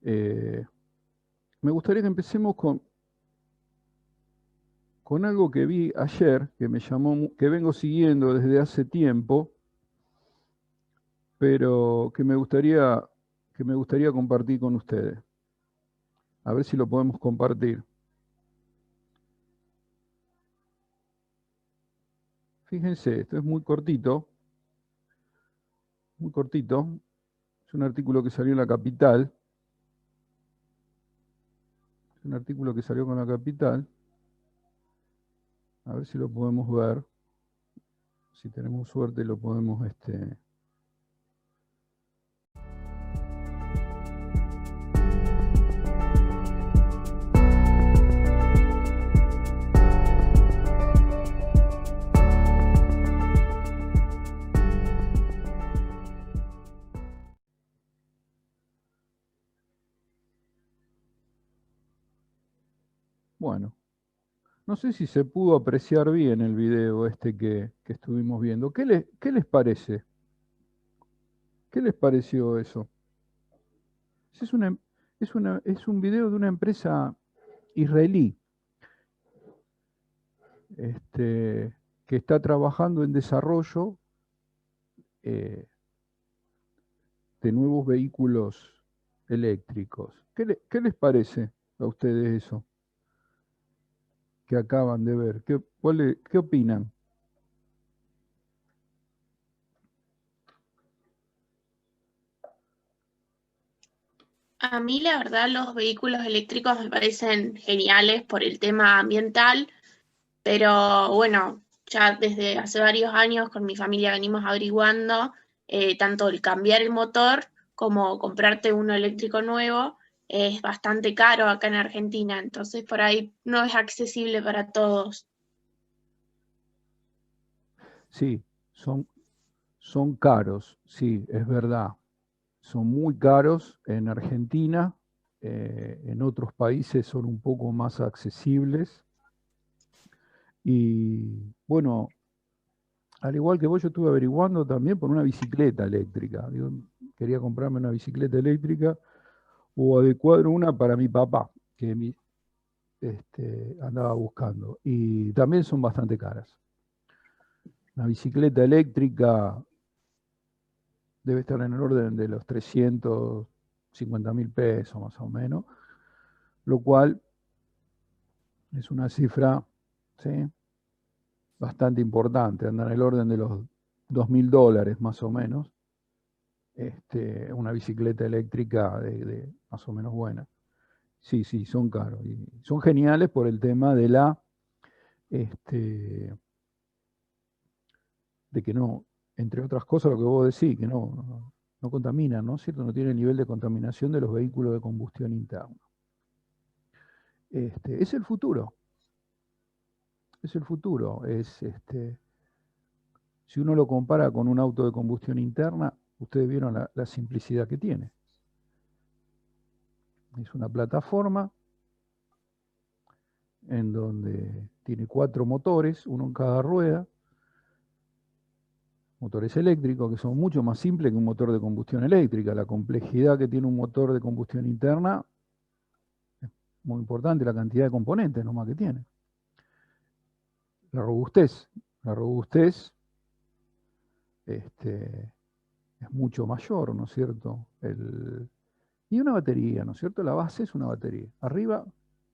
Eh, Me gustaría que empecemos con algo que vi ayer, que me llamó, que vengo siguiendo desde hace tiempo, pero que me gustaría compartir con ustedes. A ver si lo podemos compartir. Fíjense, esto es muy cortito, muy cortito. Es un artículo que salió en La Capital. Es un artículo que salió con La Capital. A ver si lo podemos ver. Si tenemos suerte lo podemos Bueno, no sé si se pudo apreciar bien el video que estuvimos viendo. ¿Qué les parece? ¿Qué les pareció eso? Es una, es un video de una empresa israelí, este, que está trabajando en desarrollo eh, de nuevos vehículos eléctricos. ¿Qué les parece a ustedes eso que acaban de ver? ¿Qué opinan? A mí, la verdad, los vehículos eléctricos me parecen geniales por el tema ambiental, pero bueno, ya desde hace varios años con mi familia venimos averiguando tanto el cambiar el motor como comprarte uno eléctrico nuevo es bastante caro acá en Argentina, entonces por ahí no es accesible para todos. Sí, son caros, sí, es verdad. Son muy caros en Argentina, en otros países son un poco más accesibles. Y bueno, al igual que vos, yo estuve averiguando también por una bicicleta eléctrica. Digo, quería comprarme una bicicleta eléctrica o adecuar una para mi papá, que andaba buscando. Y también son bastante caras. Una bicicleta eléctrica debe estar en el orden de los 350.000 pesos más o menos, lo cual es una cifra, ¿sí?, bastante importante, anda en el orden de los $2.000 más o menos, una bicicleta eléctrica de más o menos buena. Sí, sí, son caros. Y son geniales por el tema este, de que no, entre otras cosas, lo que vos decís, que no contaminan, ¿no es cierto? No tiene el nivel de contaminación de los vehículos de combustión interna. Es el futuro, es el futuro. Si uno lo compara con un auto de combustión interna, ustedes vieron la simplicidad que tiene. Es una plataforma en donde tiene 4 motores, uno en cada rueda, motores eléctricos que son mucho más simples que un motor de combustión eléctrica. La complejidad que tiene un motor de combustión interna es muy importante, la cantidad de componentes nomás que tiene. La robustez, la robustez es mucho mayor, ¿no es cierto? Y una batería, ¿no es cierto? La base es una batería, arriba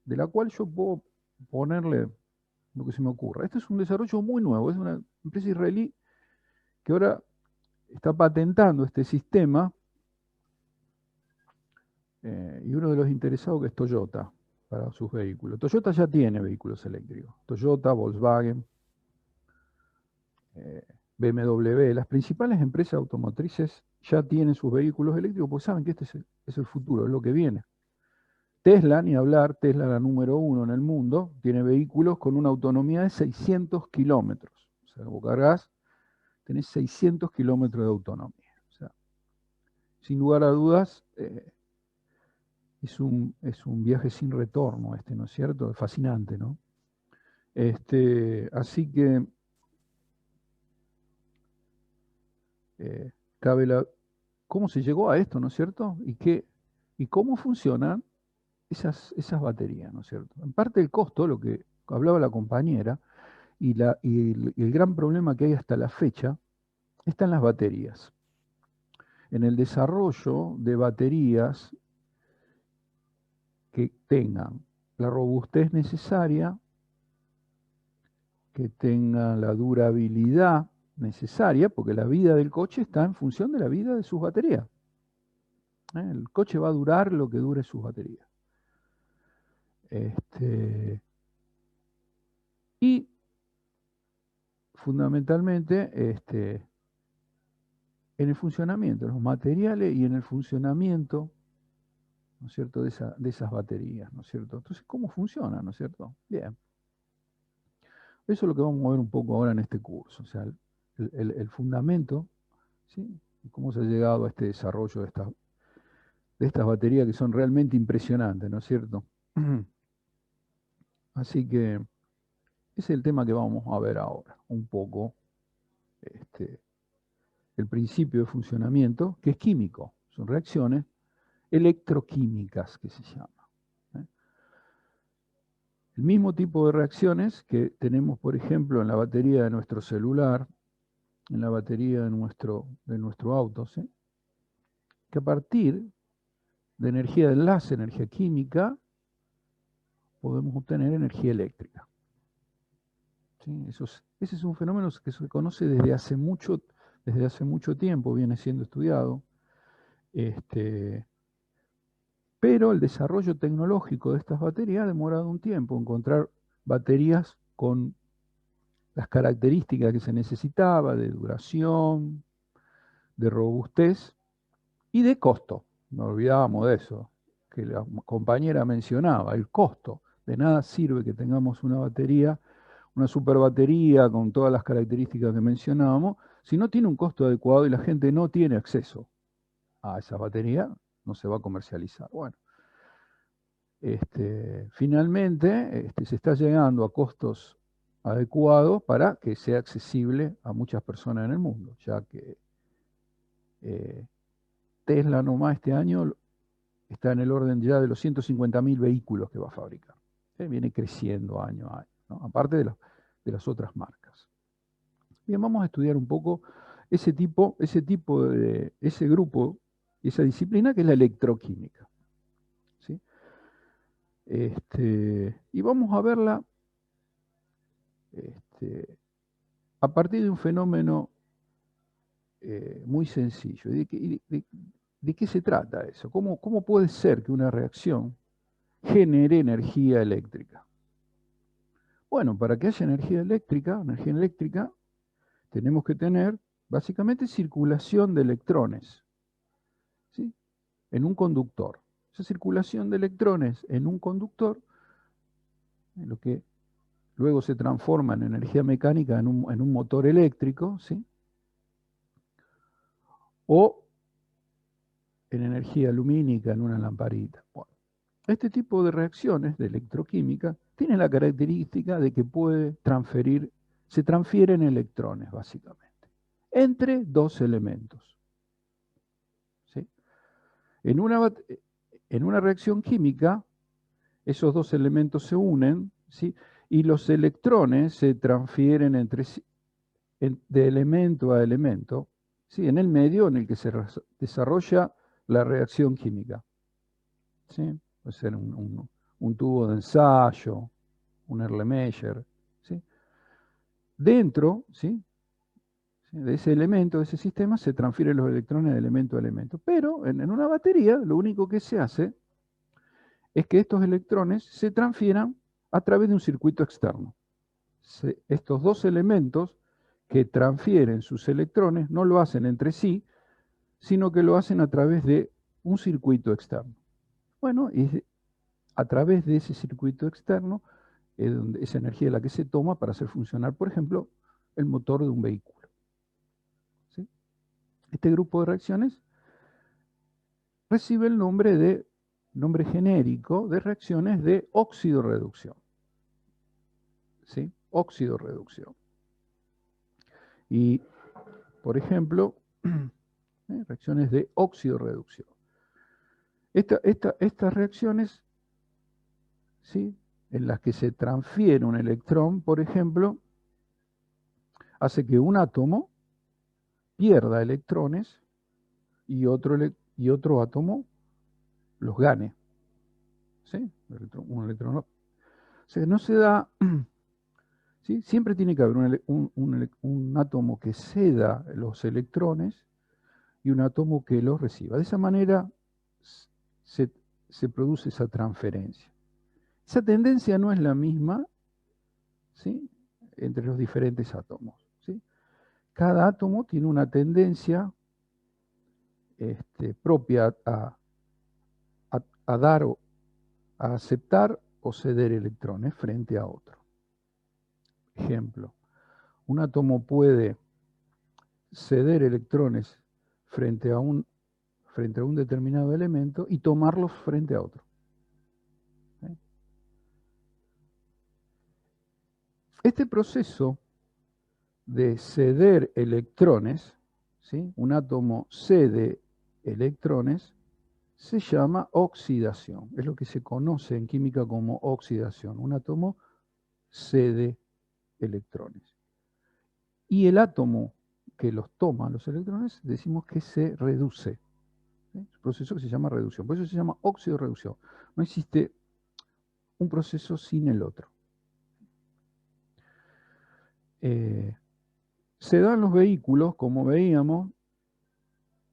de la cual yo puedo ponerle lo que se me ocurra. Este es un desarrollo muy nuevo, es una empresa israelí que ahora está patentando este sistema, y uno de los interesados que es Toyota para sus vehículos. Toyota ya tiene vehículos eléctricos. Toyota, Volkswagen, eh, BMW, las principales empresas automotrices ya tienen sus vehículos eléctricos porque saben que este es el futuro, es lo que viene. Tesla, ni hablar, Tesla la número 1 en el mundo, tiene vehículos con una autonomía de 600 kilómetros. O sea, vos cargas, tenés 600 kilómetros de autonomía. O sea, sin lugar a dudas, es un viaje sin retorno ¿no es cierto? Es fascinante, ¿no? Así que eh, cabe la... ¿Cómo se llegó a esto, no es cierto? ¿Y y cómo funcionan esas baterías, ¿no es cierto? En parte el costo, lo que hablaba la compañera, y el gran problema que hay hasta la fecha, está en las baterías. En el desarrollo de baterías que tengan la robustez necesaria, que tengan la durabilidad necesaria, porque la vida del coche está en función de la vida de sus baterías. El coche va a durar lo que dure sus baterías. Y fundamentalmente en el funcionamiento, en los materiales y en el funcionamiento, ¿no es cierto?, de esas baterías, ¿no es cierto? Entonces, ¿cómo funciona, no es cierto? Bien. Eso es lo que vamos a ver un poco ahora en este curso, o sea, el fundamento, ¿sí? Y cómo se ha llegado a este desarrollo de estas baterías que son realmente impresionantes, ¿no es cierto? Así que ese es el tema que vamos a ver ahora, un poco, el principio de funcionamiento, que es químico, son reacciones electroquímicas que se llama. El mismo tipo de reacciones que tenemos, por ejemplo, en la batería de nuestro celular, en la batería de nuestro auto, ¿sí? Que a partir de energía de enlace, energía química, podemos obtener energía eléctrica. ¿Sí? Ese es un fenómeno que se conoce desde hace mucho tiempo, viene siendo estudiado. Pero el desarrollo tecnológico de estas baterías ha demorado un tiempo. Encontrar baterías con las características que se necesitaba, de duración, de robustez y de costo. No olvidábamos de eso, que la compañera mencionaba, el costo. De nada sirve que tengamos una batería, una superbatería con todas las características que mencionábamos, si no tiene un costo adecuado y la gente no tiene acceso a esa batería, no se va a comercializar. Bueno, finalmente se está llegando a costos adecuados para que sea accesible a muchas personas en el mundo, ya que Tesla nomás este año está en el orden ya de los 150.000 vehículos que va a fabricar. Viene creciendo año a año, ¿no? Aparte de las otras marcas. Bien, vamos a estudiar un poco ese grupo, esa disciplina que es la electroquímica. ¿Sí? Y vamos a verla a partir de un fenómeno muy sencillo. ¿De qué se trata eso? ¿Cómo puede ser que una reacción genere energía eléctrica? Bueno, para que haya energía eléctrica, tenemos que tener básicamente circulación de electrones, ¿sí? En un conductor. Esa circulación de electrones en un conductor, en lo que luego se transforma en energía mecánica en un motor eléctrico, ¿sí? O en energía lumínica en una lamparita. Bueno, este tipo de reacciones de electroquímica tienen la característica de que se transfieren electrones, básicamente, entre dos elementos. ¿Sí? En una reacción química, esos dos elementos se unen, ¿sí? Y los electrones se transfieren entre sí, de elemento a elemento, ¿sí? En el medio en el que se desarrolla la reacción química. ¿Sí? Puede ser un tubo de ensayo, un Erlenmeyer, ¿sí? Dentro, ¿sí? De ese elemento, de ese sistema, se transfieren los electrones de elemento a elemento. Pero en una batería, lo único que se hace es que estos electrones se transfieran a través de un circuito externo. Estos dos elementos que transfieren sus electrones no lo hacen entre sí, sino que lo hacen a través de un circuito externo. Bueno, y a través de ese circuito externo es donde esa energía es la que se toma para hacer funcionar, por ejemplo, el motor de un vehículo. ¿Sí? Este grupo de reacciones recibe el nombre genérico de reacciones de óxido-reducción. ¿Sí? Óxido-reducción. Y, por ejemplo, reacciones de óxido-reducción. Estas reacciones, ¿sí?, en las que se transfiere un electrón, por ejemplo, hace que un átomo pierda electrones y otro átomo los gane. ¿Sí? Un electrón. O sea, no se da. ¿Sí? Siempre tiene que haber un átomo que ceda los electrones y un átomo que los reciba. De esa manera se, se produce esa transferencia. Esa tendencia no es la misma, ¿sí?, entre los diferentes átomos, ¿sí? Cada átomo tiene una tendencia propia a dar o a aceptar o ceder electrones frente a otro. Ejemplo, un átomo puede ceder electrones frente a un determinado elemento y tomarlos frente a otro. ¿Sí? Este proceso de ceder electrones, ¿sí?, un átomo cede electrones, se llama oxidación. Es lo que se conoce en química como oxidación. Un átomo cede electrones. Y el átomo que los toma, los electrones, decimos que se reduce. ¿Sí? Es un proceso que se llama reducción. Por eso se llama óxido-reducción. No existe un proceso sin el otro. Se dan los vehículos, como veíamos,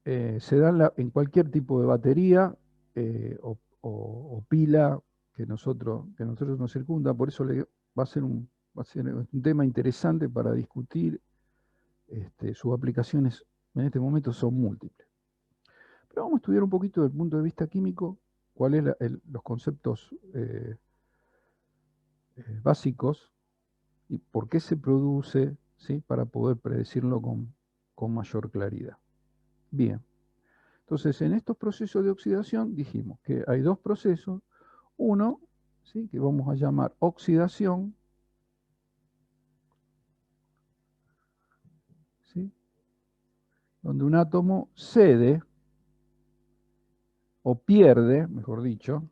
se dan en cualquier tipo de batería o pila que nosotros nos circunda. Por eso va a ser un tema interesante para discutir. Sus aplicaciones en este momento son múltiples. Pero vamos a estudiar un poquito desde el punto de vista químico cuáles son los conceptos básicos y por qué se produce, ¿sí?, para poder predecirlo con mayor claridad. Bien, entonces en estos procesos de oxidación dijimos que hay dos procesos. Uno, ¿sí?, que vamos a llamar oxidación, ¿sí?, donde un átomo cede o pierde, mejor dicho,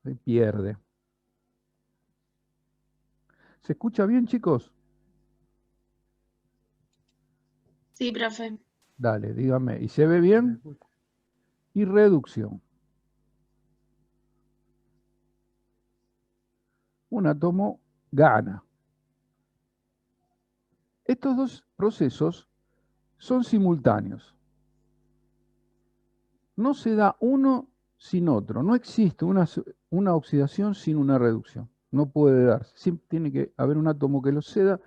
¿sí?, pierde. ¿Se escucha bien, chicos? Sí, profe. Dale, dígame. ¿Y se ve bien? Y reducción. Un átomo gana. Estos dos procesos son simultáneos. No se da uno sin otro. No existe una oxidación sin una reducción. No puede darse. Siempre tiene que haber un átomo que los ceda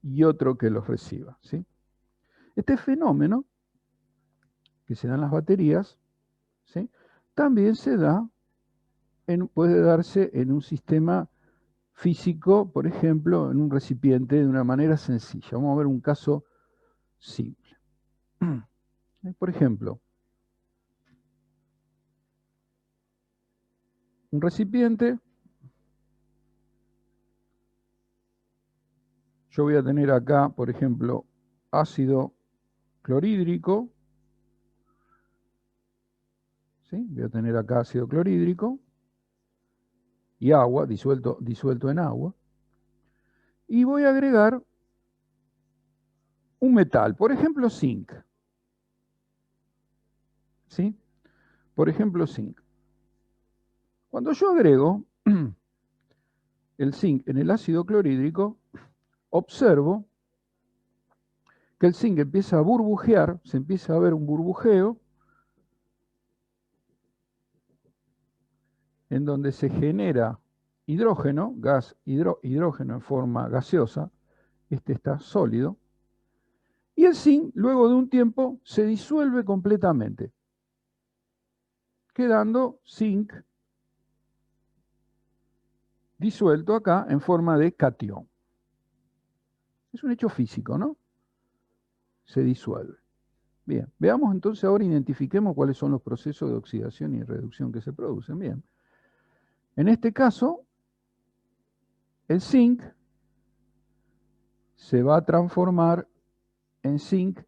y otro que los reciba, ¿sí? Este fenómeno que se da en las baterías, ¿sí?, también puede darse en un sistema físico, por ejemplo, en un recipiente de una manera sencilla. Vamos a ver un caso simple. Por ejemplo, un recipiente, yo voy a tener acá, por ejemplo, ácido clorhídrico, ¿sí?, voy a tener acá ácido clorhídrico y agua, disuelto en agua, y voy a agregar un metal, por ejemplo, zinc, ¿sí? Por ejemplo, zinc. Cuando yo agrego el zinc en el ácido clorhídrico, observo que el zinc empieza a burbujear, se empieza a ver un burbujeo, en donde se genera hidrógeno, hidrógeno en forma gaseosa, este está sólido, y el zinc, luego de un tiempo, se disuelve completamente, quedando zinc disuelto acá en forma de catión. Es un hecho físico, ¿no? Se disuelve. Bien, veamos entonces ahora, identifiquemos cuáles son los procesos de oxidación y reducción que se producen. Bien, en este caso, el zinc se va a transformar en zinc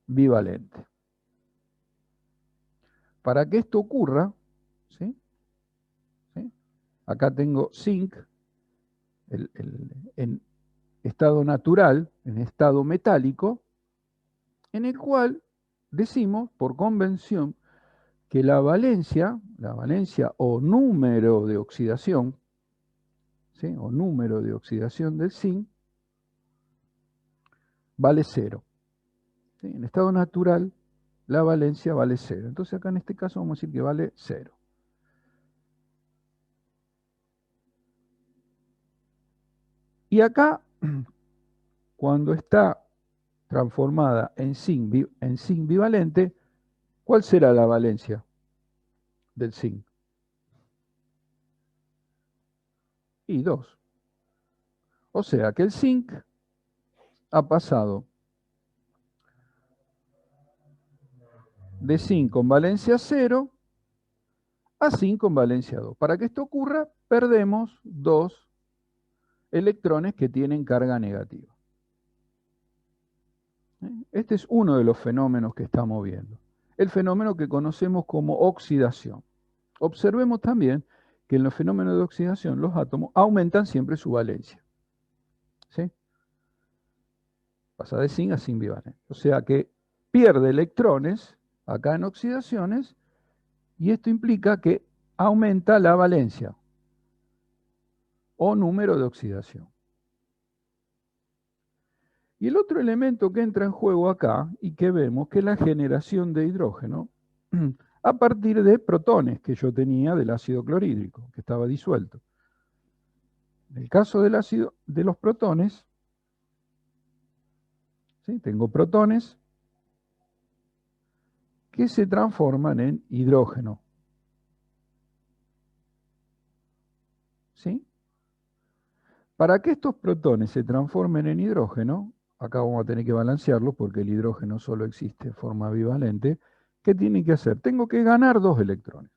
bivalente. para que esto ocurra, ¿sí? ¿Sí? Acá tengo zinc en estado natural, en estado metálico, en el cual decimos, por convención, que la valencia o número de oxidación, ¿sí? O número de oxidación del zinc, vale 0. ¿Sí? En estado natural, la valencia vale 0. Entonces acá en este caso vamos a decir que vale 0. Y acá, cuando está transformada en zinc bivalente, ¿cuál será la valencia del zinc? Y 2. O sea que el zinc ha pasado de zinc con valencia 0 a zinc con valencia 2. Para que esto ocurra, perdemos 2 electrones que tienen carga negativa. Este es uno de los fenómenos que estamos viendo. El fenómeno que conocemos como oxidación. Observemos también que en los fenómenos de oxidación los átomos aumentan siempre su valencia. ¿Sí? Pasa de zinc a zinc bivalente. O sea que pierde electrones acá en oxidaciones y esto implica que aumenta la valencia o número de oxidación. Y el otro elemento que entra en juego acá y que vemos que es la generación de hidrógeno a partir de protones que yo tenía del ácido clorhídrico, que estaba disuelto. En el caso del ácido, de los protones, ¿sí? Tengo protones que se transforman en hidrógeno. ¿Sí? Para que estos protones se transformen en hidrógeno, acá vamos a tener que balancearlo porque el hidrógeno solo existe en forma bivalente, ¿qué tiene que hacer? Tengo que ganar 2 electrones.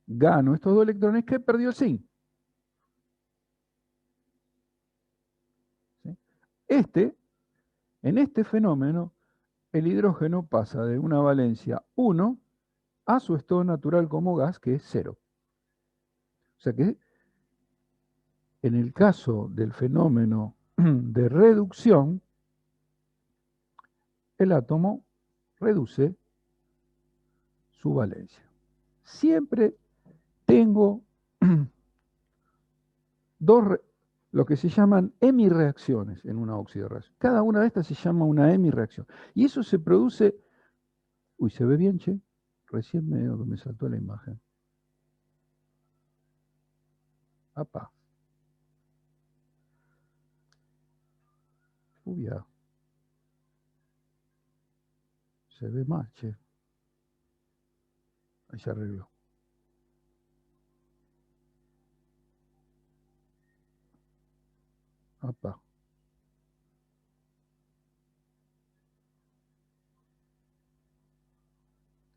Gano estos 2 electrones que perdió el zinc. ¿Sí? En este fenómeno, el hidrógeno pasa de una valencia 1 a su estado natural como gas, que es 0. O sea que en el caso del fenómeno de reducción, el átomo reduce su valencia. Siempre tengo lo que se llaman hemireacciones en una oxidorreacción. Cada una de estas se llama una hemireacción. Y eso se produce... Uy, ¿se ve bien, che? Recién me saltó la imagen. Apa. Uy, ya. Se ve mal, che. Ahí se arregló. Apa.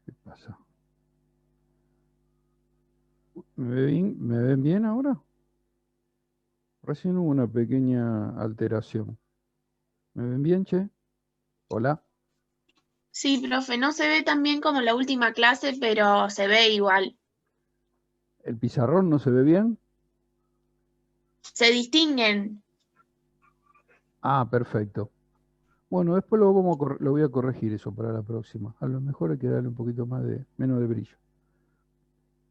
¿Qué pasa? ¿Me ven bien ahora? Recién hubo una pequeña alteración. ¿Me ven bien, che? Hola. Sí, profe, no se ve tan bien como la última clase, pero se ve igual. ¿El pizarrón no se ve bien? Se distinguen. Ah, perfecto. Bueno, después lo voy a corregir eso para la próxima. A lo mejor hay que darle un poquito menos de brillo.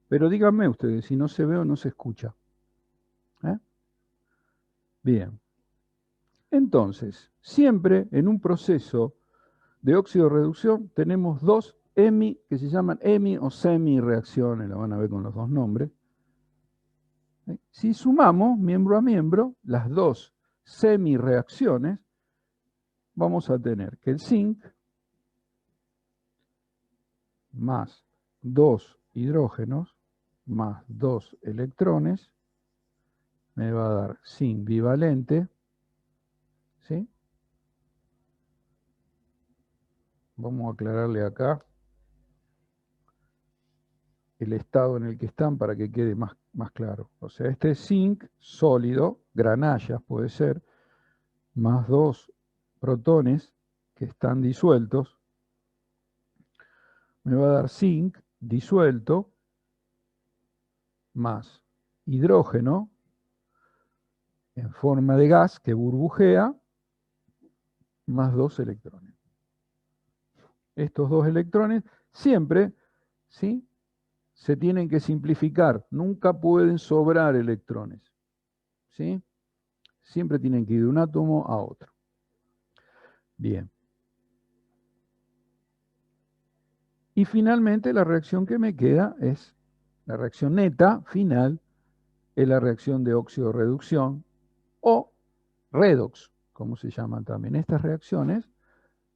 Pero díganme ustedes si no se ve o no se escucha. ¿Eh? Bien. Entonces, siempre en un proceso de óxido-reducción tenemos 2 que se llaman hemi o semi-reacciones, la van a ver con los 2 nombres. Si sumamos miembro a miembro las 2 semi-reacciones, vamos a tener que el zinc más 2 hidrógenos más 2 electrones me va a dar zinc bivalente, ¿sí? Vamos a aclararle acá el estado en el que están para que quede más claro. O sea, este es zinc sólido, granallas puede ser, más 2 protones que están disueltos, me va a dar zinc disuelto más hidrógeno en forma de gas que burbujea más 2 electrones. Estos 2 electrones siempre, ¿sí?, se tienen que simplificar, nunca pueden sobrar electrones, ¿sí? Siempre tienen que ir de un átomo a otro. Bien. Y finalmente la reacción que me queda es, la reacción neta final, es la reacción de óxido-reducción o redox, como se llaman también. Estas reacciones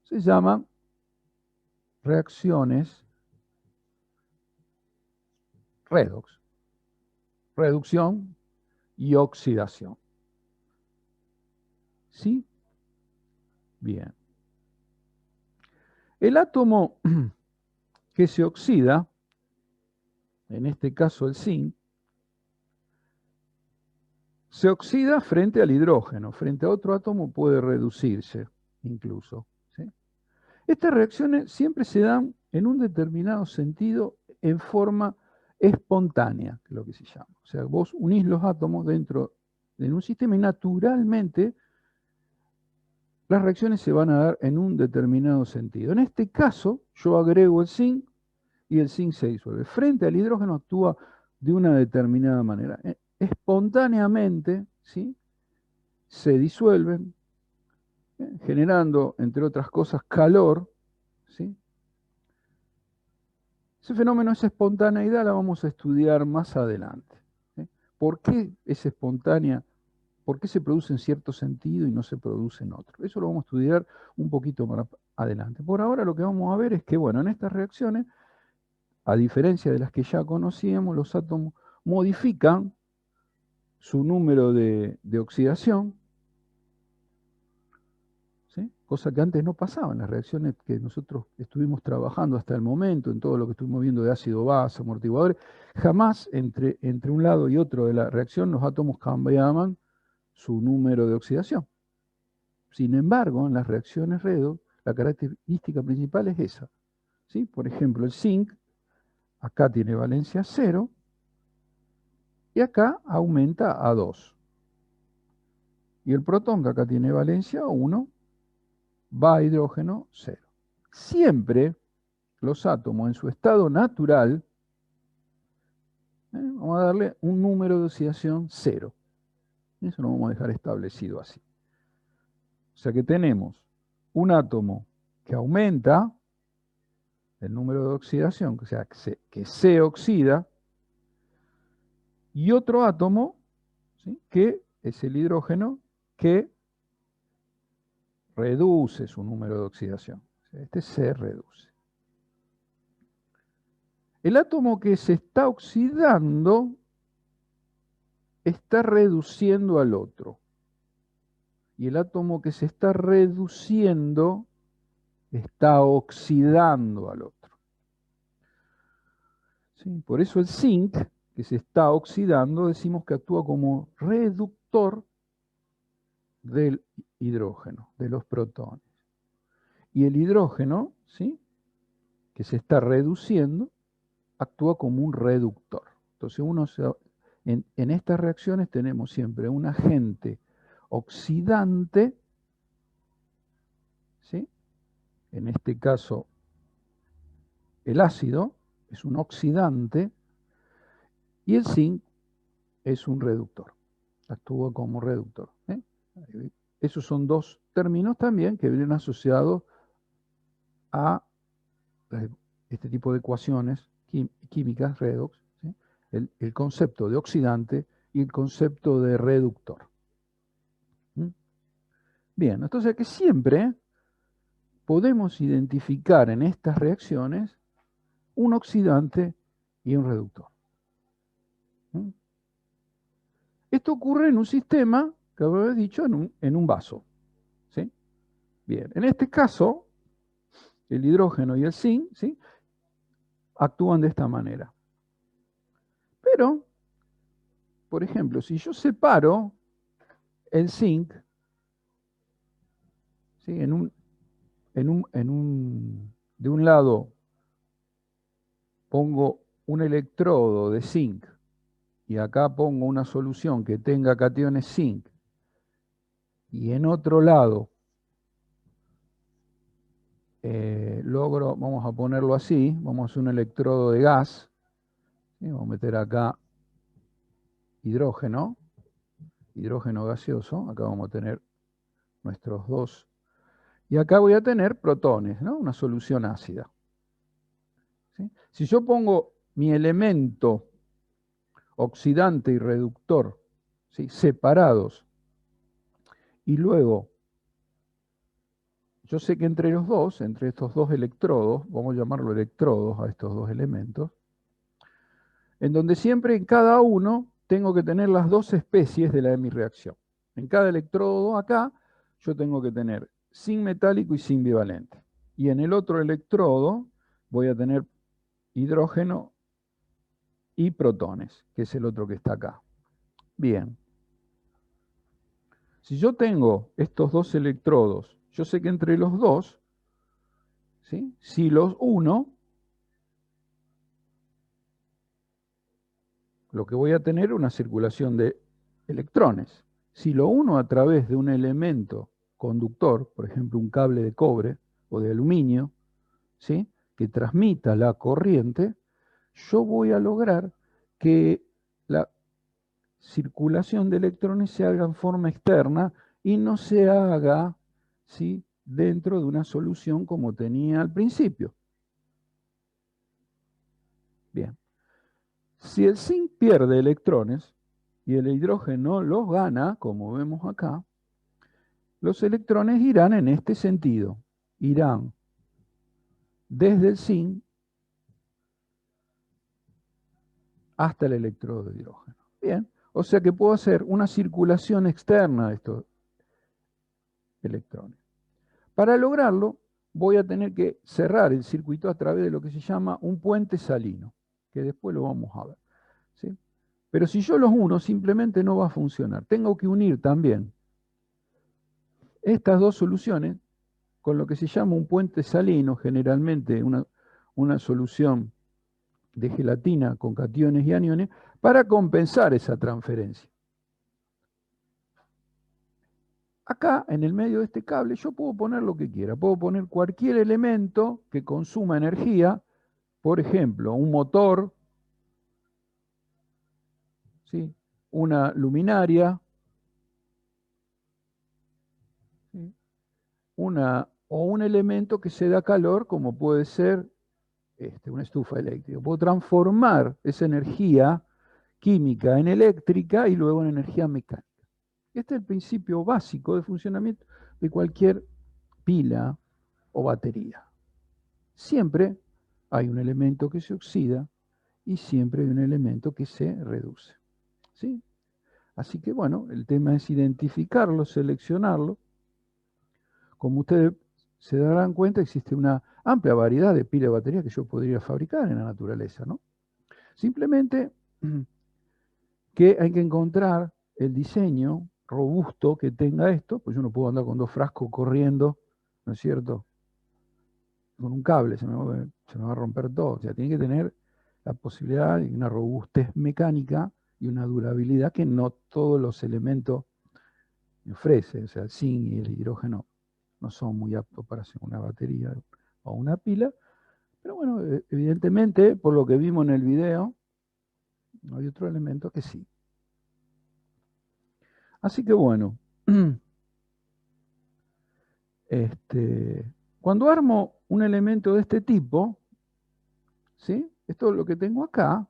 se llaman reacciones redox, reducción y oxidación. ¿Sí? Bien. El átomo que se oxida, en este caso el zinc, se oxida frente al hidrógeno, frente a otro átomo puede reducirse incluso. ¿Sí? Estas reacciones siempre se dan en un determinado sentido en forma espontánea, que es lo que se llama. O sea, vos unís los átomos dentro de un sistema y naturalmente las reacciones se van a dar en un determinado sentido. En este caso, yo agrego el zinc y el zinc se disuelve. Frente al hidrógeno actúa de una determinada manera. Espontáneamente, ¿sí?, se disuelven, generando, entre otras cosas, calor. ¿Sí? Ese fenómeno, esa espontaneidad, la vamos a estudiar más adelante. ¿Sí? ¿Por qué es espontánea? ¿Por qué se produce en cierto sentido y no se produce en otro? Eso lo vamos a estudiar un poquito más adelante. Por ahora lo que vamos a ver es que, bueno, en estas reacciones, a diferencia de las que ya conocíamos, los átomos modifican su número de oxidación, ¿sí?, cosa que antes no pasaba en las reacciones que nosotros estuvimos trabajando hasta el momento, en todo lo que estuvimos viendo de ácido-base, amortiguadores. Jamás entre un lado y otro de la reacción los átomos cambiaban su número de oxidación. Sin embargo, en las reacciones redox, la característica principal es esa. ¿Sí? Por ejemplo, el zinc, acá tiene valencia 0, y acá aumenta a 2. Y el protón, que acá tiene valencia 1, va a hidrógeno 0. Siempre los átomos en su estado natural, vamos a darle un número de oxidación 0. Eso lo vamos a dejar establecido así. O sea que tenemos un átomo que aumenta el número de oxidación, o sea, que se oxida, y otro átomo, ¿sí?, que es el hidrógeno, que reduce su número de oxidación. O sea, este se reduce. El átomo que se está oxidando está reduciendo al otro. Y el átomo que se está reduciendo está oxidando al otro. ¿Sí? Por eso el zinc, que se está oxidando, decimos que actúa como reductor del hidrógeno, de los protones. Y el hidrógeno, ¿sí?, que se está reduciendo, actúa como un reductor. Entonces en estas reacciones tenemos siempre un agente oxidante, ¿sí?, en este caso el ácido es un oxidante y el zinc es un reductor, actúa como reductor. Esos son dos términos también que vienen asociados a este tipo de ecuaciones químicas, redox, ¿sí?, el concepto de oxidante y el concepto de reductor. ¿Mm? Bien, entonces que siempre podemos identificar en estas reacciones un oxidante y un reductor. ¿Mm? Esto ocurre en un sistema, que había dicho, en un vaso. ¿Sí? Bien, en este caso, el hidrógeno y el zinc, ¿sí?, actúan de esta manera. Pero, por ejemplo, si yo separo el zinc, ¿sí?, de un lado pongo un electrodo de zinc y acá pongo una solución que tenga cationes zinc y en otro lado logro, vamos a ponerlo así, vamos a hacer un electrodo de gas, ¿sí? Vamos a meter acá hidrógeno gaseoso, acá vamos a tener nuestros dos, y acá voy a tener protones, ¿no? Una solución ácida. ¿Sí? Si yo pongo mi elemento oxidante y reductor, ¿sí? separados, y luego yo sé que entre los dos, entre estos dos electrodos, vamos a llamarlo electrodos a estos dos elementos, en donde siempre en cada uno tengo que tener las dos especies de la de mi reacción. En cada electrodo acá yo tengo que tener zinc metálico y zinc bivalente. Y en el otro electrodo voy a tener hidrógeno y protones, que es el otro que está acá. Bien. Si yo tengo estos dos electrodos, yo sé que entre los dos, ¿sí? Si los uno, lo que voy a tener es una circulación de electrones. Si lo uno a través de un elemento conductor, por ejemplo un cable de cobre o de aluminio, ¿sí? que transmita la corriente, yo voy a lograr que la circulación de electrones se haga en forma externa y no se haga, ¿sí? dentro de una solución como tenía al principio. Bien. Si el zinc pierde electrones y el hidrógeno los gana, como vemos acá, los electrones irán en este sentido. Irán desde el zinc hasta el electrodo de hidrógeno. Bien, o sea que puedo hacer una circulación externa de estos electrones. Para lograrlo, voy a tener que cerrar el circuito a través de lo que se llama un puente salino, que después lo vamos a ver. ¿Sí? Pero si yo los uno, simplemente no va a funcionar. Tengo que unir también estas dos soluciones con lo que se llama un puente salino, generalmente una solución de gelatina con cationes y aniones, para compensar esa transferencia. Acá, en el medio de este cable, yo puedo poner lo que quiera. Puedo poner cualquier elemento que consuma energía, por ejemplo, un motor, ¿sí? Una luminaria, ¿sí? O un elemento que se da calor, como puede ser una estufa eléctrica. Puedo transformar esa energía química en eléctrica y luego en energía mecánica. Este es el principio básico de funcionamiento de cualquier pila o batería. Siempre hay un elemento que se oxida y siempre hay un elemento que se reduce. ¿Sí? Así que bueno, el tema es identificarlo, seleccionarlo. Como ustedes se darán cuenta, existe una amplia variedad de pilas y baterías que yo podría fabricar en la naturaleza, ¿no? Simplemente que hay que encontrar el diseño robusto que tenga esto, pues yo no puedo andar con dos frascos corriendo, ¿no es cierto? Con un cable se me va a romper todo. O sea, tiene que tener la posibilidad de una robustez mecánica y una durabilidad que no todos los elementos ofrecen. O sea, el zinc y el hidrógeno no son muy aptos para hacer una batería o una pila. Pero bueno, evidentemente, por lo que vimos en el video, hay otro elemento que sí. Así que bueno, cuando armo un elemento de este tipo, ¿sí? Esto lo que tengo acá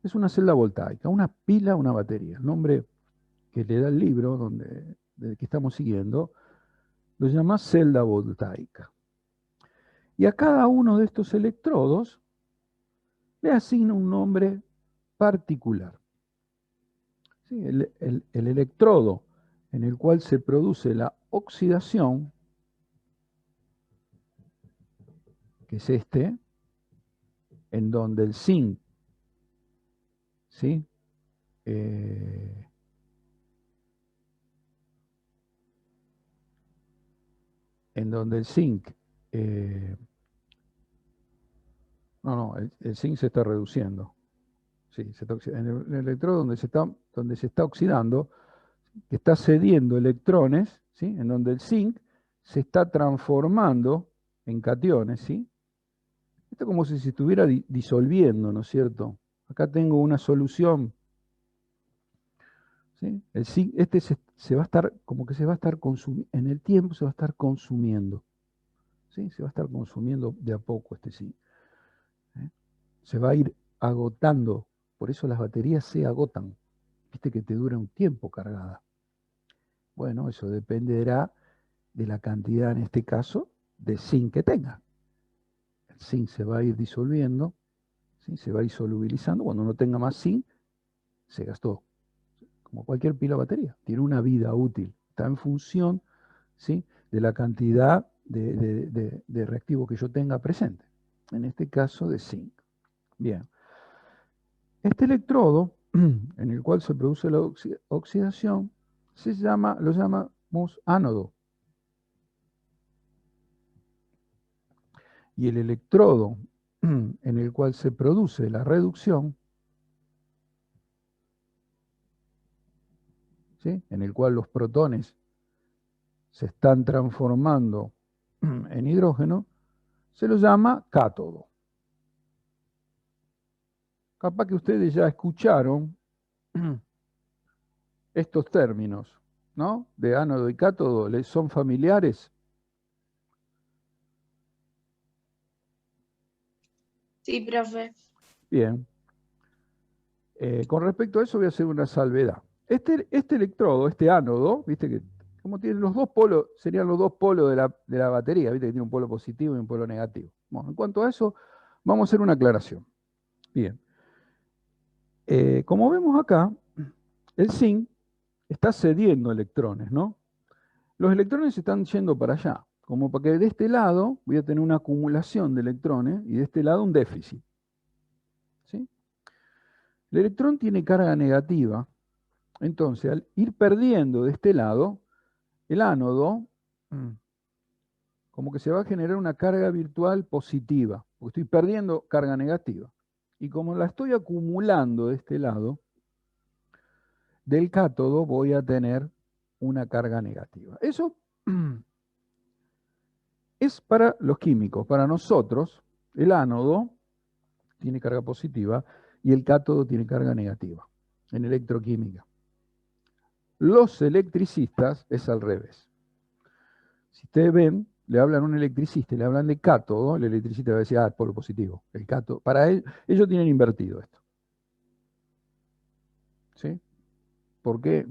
es una celda voltaica, una pila, una batería. El nombre que le da el libro que estamos siguiendo lo llama celda voltaica. Y a cada uno de estos electrodos le asigna un nombre particular. ¿Sí? El electrodo en el cual se produce la oxidación, que es en donde el zinc, ¿sí? En donde el zinc No, el zinc se está reduciendo. Sí, en el electrodo donde se está oxidando, que está cediendo electrones, ¿sí? En donde el zinc se está transformando en cationes, ¿sí? Esto es como si se estuviera disolviendo, ¿no es cierto? Acá tengo una solución, ¿sí? El zinc, se va a estar, como que se va a estar consumiendo, en el tiempo se va a estar consumiendo, ¿sí? Se va a estar consumiendo de a poco este zinc, ¿eh? Se va a ir agotando, por eso las baterías se agotan, viste que te dura un tiempo cargada. Bueno, eso dependerá de la cantidad, en este caso, de zinc que tenga. El zinc se va a ir disolviendo, ¿sí? Se va a ir solubilizando. Cuando no tenga más zinc, se gastó. Como cualquier pila o batería, tiene una vida útil. Está en función, ¿sí? De la cantidad de reactivo que yo tenga presente. En este caso, de zinc. Bien. Este electrodo, en el cual se produce la oxidación, lo llamamos ánodo. Y el electrodo en el cual se produce la reducción, ¿sí? En el cual los protones se están transformando en hidrógeno, se lo llama cátodo. Capaz que ustedes ya escucharon estos términos, ¿no? De ánodo y cátodo, ¿les son familiares? Sí, profe. Bien. Con respecto a eso voy a hacer una salvedad. Este electrodo, este ánodo, viste que como tiene los dos polos, serían los dos polos de la batería, viste que tiene un polo positivo y un polo negativo. Bueno, en cuanto a eso, vamos a hacer una aclaración. Bien. Como vemos acá, el zinc está cediendo electrones, ¿no? Los electrones están yendo para allá, como para que de este lado voy a tener una acumulación de electrones y de este lado un déficit. ¿Sí? El electrón tiene carga negativa, entonces al ir perdiendo de este lado, el ánodo, como que se va a generar una carga virtual positiva, porque estoy perdiendo carga negativa. Y como la estoy acumulando de este lado, del cátodo voy a tener una carga negativa. Eso es para los químicos. Para nosotros, el ánodo tiene carga positiva y el cátodo tiene carga negativa en electroquímica. Los electricistas es al revés. Si ustedes ven, le hablan a un electricista y le hablan de cátodo, el electricista va a decir, polo positivo. El cátodo. Para él, ellos tienen invertido esto. ¿Sí? ¿Por qué?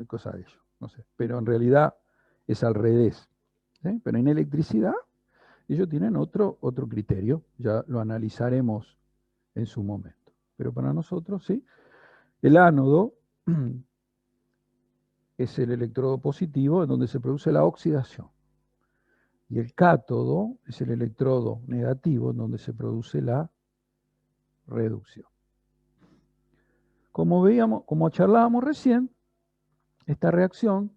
Es cosa de ellos, no sé. Pero en realidad es al revés. ¿Sí? Pero en electricidad, ellos tienen otro criterio. Ya lo analizaremos en su momento. Pero para nosotros, sí. El ánodo es el electrodo positivo en donde se produce la oxidación. Y el cátodo es el electrodo negativo en donde se produce la reducción. Como veíamos, como charlábamos recién, esta reacción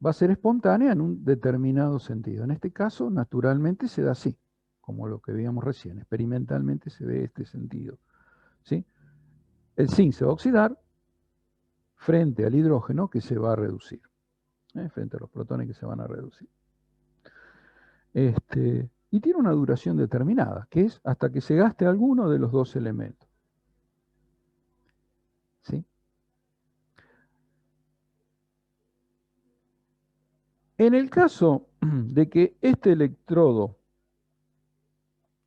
va a ser espontánea en un determinado sentido. En este caso, naturalmente se da así, como lo que veíamos recién. Experimentalmente se ve este sentido. ¿Sí? El zinc se va a oxidar frente al hidrógeno que se va a reducir. Frente a los protones que se van a reducir. Y tiene una duración determinada, que es hasta que se gaste alguno de los dos elementos. ¿Sí? En el caso de que este electrodo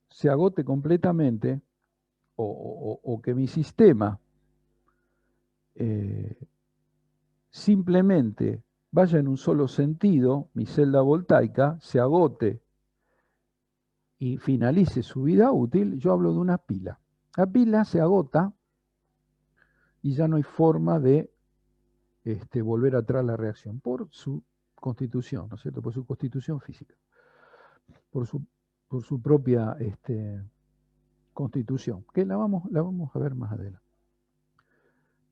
se agote completamente, o que mi sistema simplemente vaya en un solo sentido, mi celda voltaica se agote y finalice su vida útil, yo hablo de una pila. La pila se agota y ya no hay forma de volver atrás la reacción por su constitución, ¿no es cierto? Por su constitución física, por su propia constitución, que la vamos a ver más adelante.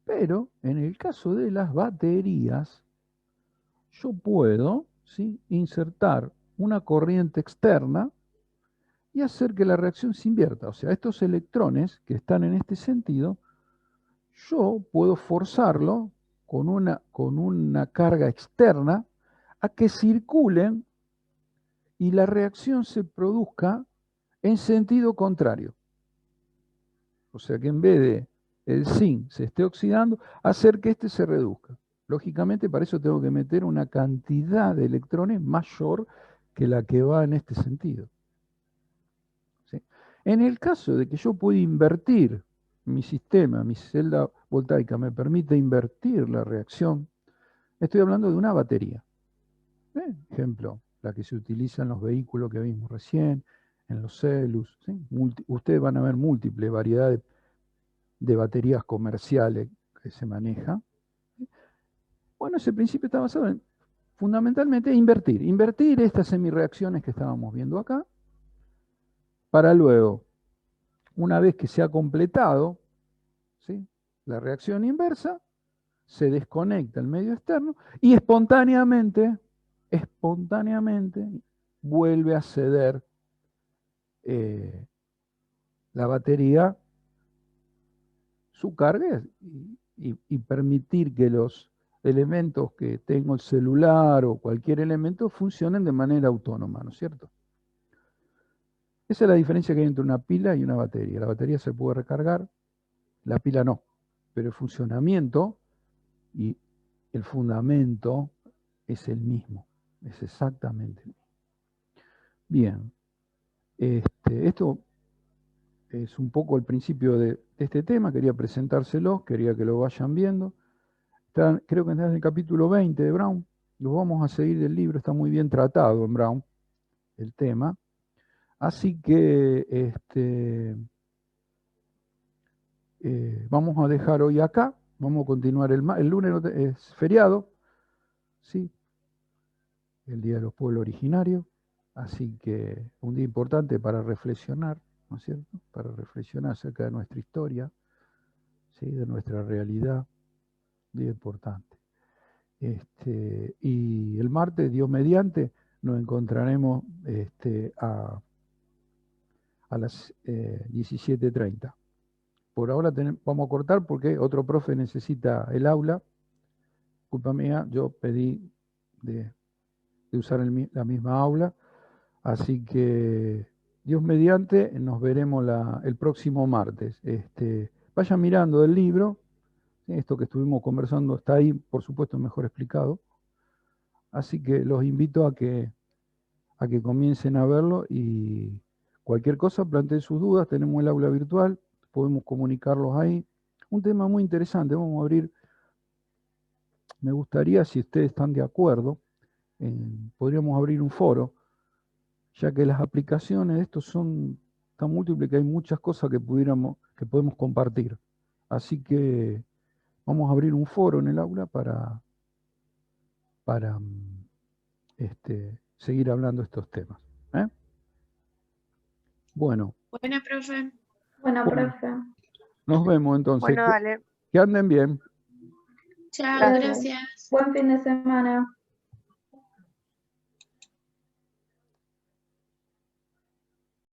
Pero en el caso de las baterías, yo puedo, ¿sí?, insertar una corriente externa y hacer que la reacción se invierta. O sea, estos electrones que están en este sentido, yo puedo forzarlo con una carga externa a que circulen y la reacción se produzca en sentido contrario. O sea que en vez de el zinc se esté oxidando, hacer que este se reduzca. Lógicamente, para eso tengo que meter una cantidad de electrones mayor que la que va en este sentido. ¿Sí? En el caso de que yo pueda invertir mi sistema, mi celda voltaica me permite invertir la reacción, estoy hablando de una batería. Ejemplo, la que se utiliza en los vehículos que vimos recién, en los celus. ¿Sí? Ustedes van a ver múltiples variedades de baterías comerciales que se manejan. Bueno, ese principio está basado en, fundamentalmente, invertir estas semireacciones que estábamos viendo acá, para luego, una vez que se ha completado, ¿sí?, la reacción inversa, se desconecta el medio externo y espontáneamente vuelve a ceder la batería su carga y permitir que los elementos que tengo, el celular o cualquier elemento, funcionen de manera autónoma, ¿no es cierto? Esa es la diferencia que hay entre una pila y una batería. La batería se puede recargar, la pila no, pero el funcionamiento y el fundamento es el mismo, es exactamente el mismo. Bien, esto es un poco el principio de este tema, quería presentárselos, quería que lo vayan viendo. Creo que está en el capítulo 20 de Brown, lo vamos a seguir del libro, está muy bien tratado en Brown el tema. Así que vamos a dejar hoy acá, vamos a continuar el lunes, es feriado, ¿sí?, el Día de los Pueblos Originarios, así que un día importante para reflexionar, ¿no es cierto?, para reflexionar acerca de nuestra historia, ¿sí?, de nuestra realidad, día importante. Y el martes, Dios mediante, nos encontraremos a las 17:30. Por ahora vamos a cortar porque otro profe necesita el aula. Culpa mía, yo pedí de usar la misma aula. Así que, Dios mediante, nos veremos el próximo martes. Vayan mirando el libro. Esto que estuvimos conversando está ahí, por supuesto, mejor explicado. Así que los invito a que comiencen a verlo y cualquier cosa, planteen sus dudas. Tenemos el aula virtual, podemos comunicarlos ahí. Un tema muy interesante, vamos a abrir. Me gustaría, si ustedes están de acuerdo, podríamos abrir un foro, ya que las aplicaciones de esto son tan múltiples que hay muchas cosas que podemos compartir. Así que vamos a abrir un foro en el aula para seguir hablando de estos temas. Bueno. Buena, profe. Bueno, profe. Nos vemos entonces. Bueno, dale. Que anden bien. Chao, gracias. Buen fin de semana.